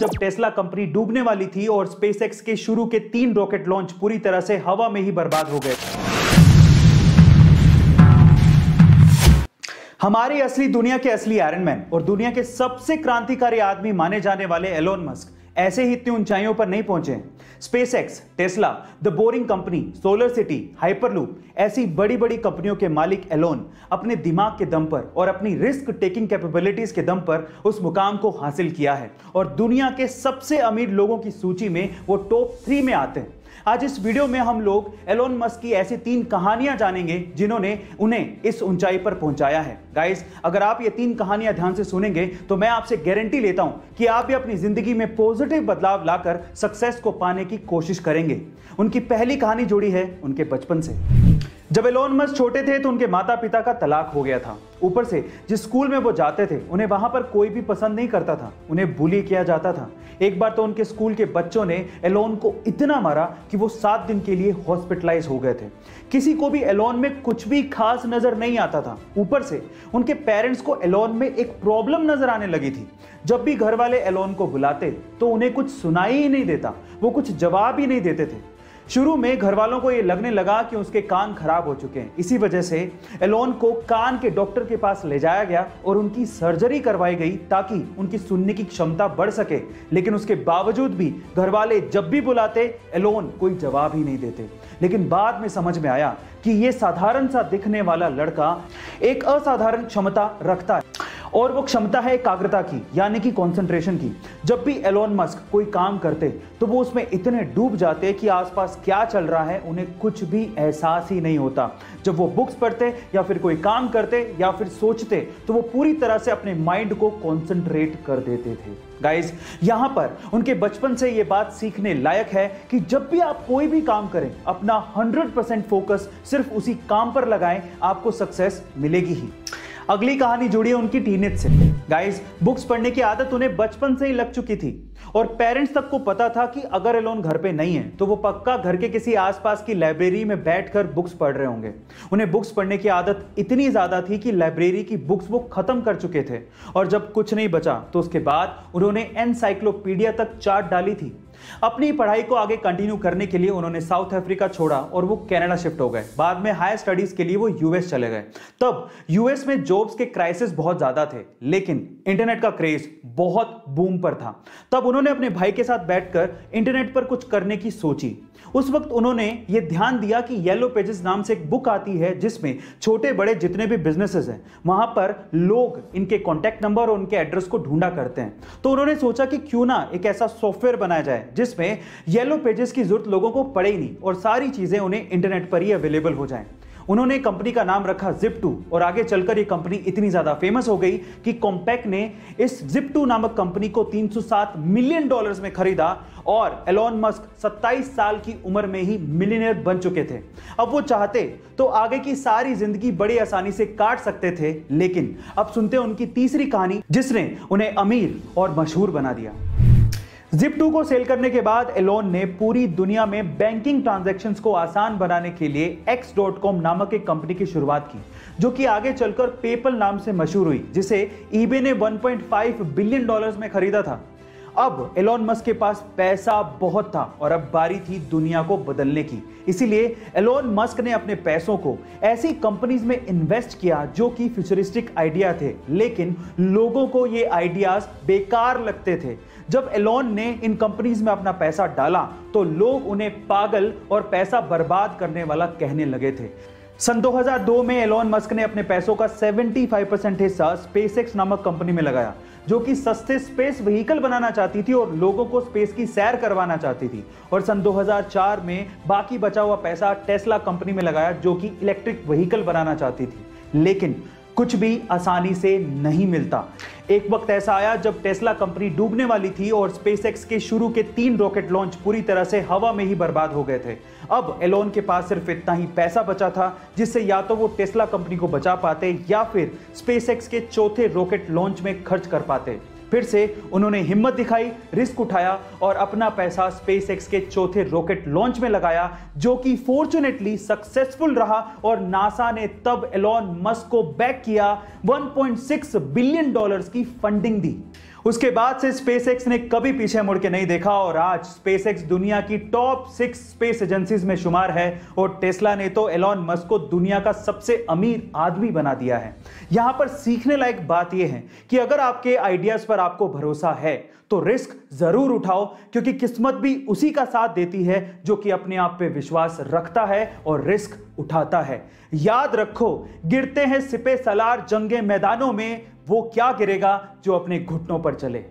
जब Tesla company डूबने वाली थी और स्पेसएक्स के शुरू के 3 रॉकेट लॉन्च पूरी तरह से हवा में ही बर्बाद हो गए। हमारी असली दुनिया के असली आयरन मैन और दुनिया के सबसे क्रांतिकारी आदमी माने जाने वाले एलोन मस्क ऐसे ही इतनी ऊंचाइयों पर नहीं पहुंचे। SpaceX, Tesla, the boring company, solar city, hyperloop ऐसी बड़ी बड़ी कंपनियों के मालिक एलोन अपने दिमाग के दम पर और अपनी रिस्क टेकिंग कैपेबिलिटीज के दम पर उस मुकाम को हासिल किया है और दुनिया के सबसे अमीर लोगों की सूची में वो टॉप 3 में आते हैं। आज इस वीडियो में हम लोग एलोन मस्क की ऐसी 3 कहानियां जानेंगे जिन्होंने उन्हें इस ऊंचाई पर पहुंचाया है। गाइस, अगर आप ये 3 कहानियां ध्यान से सुनेंगे तो मैं आपसे गारंटी लेता हूं कि आप भी अपनी जिंदगी में पॉजिटिव बदलाव लाकर सक्सेस को पाने की कोशिश करेंगे। उनकी पहली कहानी जुड़ी है उनके बचपन से। जब एलोन मस्क छोटे थे तो उनके माता पिता का तलाक हो गया था। ऊपर से जिस स्कूल में वो जाते थे उन्हें वहां पर कोई भी पसंद नहीं करता था, उन्हें बुली किया जाता था। एक बार तो उनके स्कूल के बच्चों ने एलोन को इतना मारा कि वो 7 दिन के लिए हॉस्पिटलाइज हो गए थे। किसी को भी एलोन में कुछ भी खास नजर नहीं आता था। ऊपर से उनके पेरेंट्स को एलोन में एक प्रॉब्लम नजर आने लगी थी। जब भी घर वाले एलोन को बुलाते तो उन्हें कुछ सुनाई ही नहीं देता, वो कुछ जवाब ही नहीं देते थे। शुरू में घर वालों को यह लगने लगा कि उसके कान खराब हो चुके हैं। इसी वजह से एलोन को कान के डॉक्टर के पास ले जाया गया और उनकी सर्जरी करवाई गई ताकि उनकी सुनने की क्षमता बढ़ सके। लेकिन उसके बावजूद भी घर वाले जब भी बुलाते एलोन कोई जवाब ही नहीं देते। लेकिन बाद में समझ में आया कि यह साधारण सा दिखने वाला लड़का एक असाधारण क्षमता रखता है और वो क्षमता है एकाग्रता की, यानी कि कंसंट्रेशन की। जब भी एलोन मस्क कोई काम करते तो वो उसमें इतने डूब जाते कि आसपास क्या चल रहा है उन्हें कुछ भी एहसास ही नहीं होता। जब वो बुक्स पढ़ते या फिर कोई काम करते या फिर सोचते तो वो पूरी तरह से अपने माइंड को कंसंट्रेट कर देते थे। गाइस, यहां पर उनके बचपन से ये बात सीखने लायक है कि जब भी आप कोई भी काम करें अपना 100% फोकस सिर्फ उसी काम पर लगाएं, आपको सक्सेस मिलेगी ही। अगली कहानी जुड़ी है उनकी टीनेज से। गाइस, बुक्स पढ़ने की आदत उन्हें बचपन से ही लग चुकी थी और पेरेंट्स तक को पता था कि अगर एलोन घर पे नहीं है तो वो पक्का घर के किसी आसपास की लाइब्रेरी में बैठकर बुक्स पढ़ रहे होंगे। उन्हें बुक्स पढ़ने की आदत इतनी ज्यादा थी कि लाइब्रेरी की बुक्स वो खत्म कर चुके थे और जब कुछ नहीं बचा तो उसके बाद उन्होंने एनसाइक्लोपीडिया तक चाट डाली थी। अपनी पढ़ाई को आगे कंटिन्यू करने के लिए उन्होंने साउथ अफ्रीका छोड़ा और वो कनाडा शिफ्ट हो गए। बाद में हायर स्टडीज के लिए वो यूएस चले गए। तब यूएस में जॉब्स के क्राइसिस बहुत ज्यादा थे, लेकिन इंटरनेट का क्रेज बहुत बूम पर था। तब उन्होंने अपने भाई के साथ बैठकर इंटरनेट पर कुछ करने की सोची। उस वक्त उन्होंने ये ध्यान दिया कि येलो पेजेस नाम से एक बुक आती है जिसमें छोटे बड़े जितने भी बिजनेसेस हैं वहां पर लोग इनके कॉन्टैक्ट नंबर और उनके एड्रेस को ढूंढा करते हैं। तो उन्होंने सोचा कि क्यों ना एक ऐसा सॉफ्टवेयर बनाया जाए जिसमें येलो पेजेस की जरूरत लोगों को पड़े ही नहीं और सारी चीजें उन्हें इंटरनेट पर ही अवेलेबल हो जाएं। उन्होंने कंपनी का नाम रखा Zip2 और आगे चलकर ये कंपनी इतनी ज्यादा फेमस हो गई कि कॉम्पैक्ट ने इस Zip2 नामक कंपनी को $307 मिलियन में खरीदा और एलोन मस्क 27 साल की उम्र में ही मिलियनेयर बन चुके थे। अब वो चाहते तो आगे की सारी जिंदगी बड़ी आसानी से काट सकते थे, लेकिन अब सुनते हैं उनकी तीसरी कहानी जिसने उन्हें अमीर और मशहूर बना दिया। Zip2 को सेल करने के बाद एलोन ने पूरी दुनिया में बैंकिंग ट्रांजैक्शंस को आसान बनाने के लिए X.com नामक एक कंपनी की शुरुआत की, जो कि आगे चलकर पेपल नाम से मशहूर हुई, जिसे eBay ने $1.5 बिलियन में खरीदा था। अब एलोन मस्क के पास पैसा बहुत था और अब बारी थी दुनिया को बदलने की। इसीलिए एलोन मस्क ने अपने पैसों को ऐसी कंपनीज में इन्वेस्ट किया जो कि फ्यूचरिस्टिक आइडिया थे, लेकिन लोगों को ये आइडियाज बेकार लगते थे। जब एलोन ने इन कंपनीज में अपना पैसा डाला तो लोग उन्हें पागल और पैसा बर्बाद करने वाला कहने लगे थे। सन 2002 में एलोन मस्क ने अपने पैसों का 75% हिस्सा स्पेसएक्स नामक कंपनी में लगाया, जो कि सस्ते स्पेस व्हीकल बनाना चाहती थी और लोगों को स्पेस की सैर करवाना चाहती थी। और सन 2004 में बाकी बचा हुआ पैसा टेस्ला कंपनी में लगाया, जो कि इलेक्ट्रिक व्हीकल बनाना चाहती थी। लेकिन कुछ भी आसानी से नहीं मिलता। एक वक्त ऐसा आया जब टेस्ला कंपनी डूबने वाली थी और स्पेसएक्स के शुरू के 3 रॉकेट लॉन्च पूरी तरह से हवा में ही बर्बाद हो गए थे। अब एलोन के पास सिर्फ इतना ही पैसा बचा था जिससे या तो वो टेस्ला कंपनी को बचा पाते या फिर स्पेसएक्स के चौथे रॉकेट लॉन्च में खर्च कर पाते। फिर से उन्होंने हिम्मत दिखाई, रिस्क उठाया और अपना पैसा स्पेसएक्स के चौथे रॉकेट लॉन्च में लगाया, जो कि फॉर्चुनेटली सक्सेसफुल रहा और नासा ने तब एलोन मस्क को बैक किया, $1.6 बिलियन की फंडिंग दी। उसके बाद से स्पेसएक्स ने कभी पीछे मुड़ के नहीं देखा और आज स्पेसएक्स दुनिया की टॉप 6 स्पेस एजेंसीज में शुमार है और टेस्ला ने तो एलोन मस्क को दुनिया का सबसे अमीर आदमी बना दिया है। यहां पर सीखने लायक बात यह है कि अगर आपके आइडियाज पर आपको भरोसा है तो रिस्क जरूर उठाओ, क्योंकि किस्मत भी उसी का साथ देती है जो कि अपने आप पे विश्वास रखता है और रिस्क उठाता है। याद रखो, गिरते हैं सिपे सलार जंगे मैदानों में, वो क्या गिरेगा जो अपने घुटनों पर चले।